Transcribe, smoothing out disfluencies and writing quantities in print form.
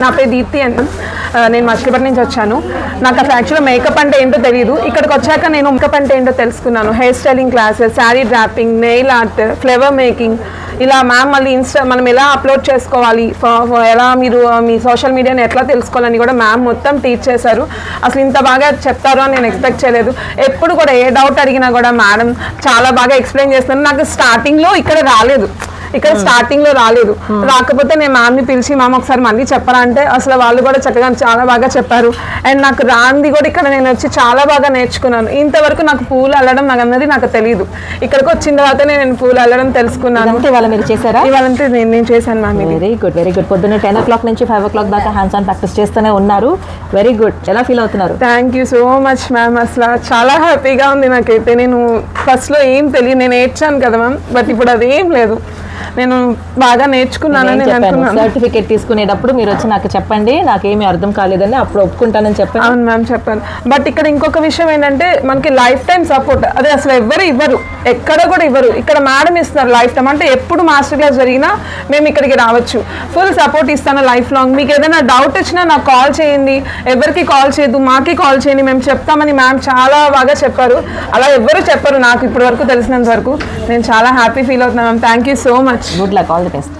నా పేరు దీప్తి అండి. నేను మచిలీపట్నం నుంచి వచ్చాను. నాకు అసలు యాక్చువల్గా మేకప్ అంటే ఏంటో తెలియదు. ఇక్కడికి వచ్చాక నేను మేకప్ అంటే ఏంటో తెలుసుకున్నాను. Hair styling classes, sari dropping, nail art, flavour making, ఇలా మ్యామ్ మళ్ళీ మనం ఎలా అప్లోడ్ చేసుకోవాలి, ఎలా మీరు మీ సోషల్ మీడియాని ఎట్లా తెలుసుకోవాలని కూడా మ్యామ్ మొత్తం టీచ్ చేశారు. అసలు ఇంత బాగా చెప్తారు అని నేను ఎక్స్పెక్ట్ చేయలేదు. ఎప్పుడు కూడా ఏ డౌట్ అడిగినా కూడా మేడం చాలా బాగా ఎక్స్ప్లెయిన్ చేస్తున్నారు. నాకు స్టార్టింగ్లో ఇక్కడ స్టార్టింగ్ లో రాలేదు. రాకపోతే నేను మ్యామ్ని పిలిచి మ్యామ్ ఒకసారి మళ్ళీ చెప్పరా అంటే అసలు వాళ్ళు కూడా చక్కగా చాలా బాగా చెప్పారు. అండ్ నాకు రాంది కూడా ఇక్కడ నేను వచ్చి చాలా బాగా నేర్చుకున్నాను. ఇంతవరకు నాకు పూలు అల్లడం నాకు తెలియదు. ఇక్కడికి వచ్చిన తర్వాత నేను పూలు అల్లడం తెలుసుకున్నాను. ఇవాళ మీరు చేశారా? ఇవాళంటే నేను చేశాను మ్యామ్. Very good. పొద్దున్న 10 o'clock నుంచి 5 o'clock దాకా హ్యాండ్స్ ఆన్ ప్రాక్టీస్ చేస్తూనే ఉన్నారు. Very good. ఎలా ఫీల్ అవుతున్నారు? Thank you so much ma'am. అసలు చాలా హ్యాపీగా ఉంది నాకైతే. నేను ఫస్ట్లో ఏం తెలియదు, నేను ఏడ్చాను కదా మ్యామ్, బట్ ఇప్పుడు అదేం లేదు. నేను బాగా నేర్చుకున్నానని నేను అనుకున్నాను. సర్టిఫికేట్ తీసుకునేటప్పుడు మీరు వచ్చి నాకు చెప్పండి, నాకేమీ అర్థం కాలేదని అప్పుడు ఒప్పుకుంటానని చెప్పాను. అవును మ్యామ్, చెప్పాను. బట్ ఇక్కడ ఇంకొక విషయం ఏంటంటే మనకి లైఫ్ టైం సపోర్ట్ అదే అసలు ఇవ్వరు, ఎక్కడ కూడా ఇవ్వరు. ఇక్కడ మేడం ఇస్తున్నారు లైఫ్ టైం. అంటే ఎప్పుడు మాస్టర్ క్లాస్ జరిగినా మేము ఇక్కడికి రావచ్చు. ఫుల్ సపోర్ట్ ఇస్తాను లైఫ్ లాంగ్. మీకు ఏదైనా డౌట్ వచ్చినా నాకు కాల్ చేయండి, ఎవరికి కాల్ చేయదు, మాకే కాల్ చేయండి, మేము చెప్తామని మ్యామ్ చాలా బాగా చెప్పారు. అలా ఎవ్వరు చెప్పరు నాకు ఇప్పటి వరకు తెలిసినంత వరకు. నేను చాలా హ్యాపీ ఫీల్ అవుతున్నాను ma'am. Thank you so much. Good luck, all the best.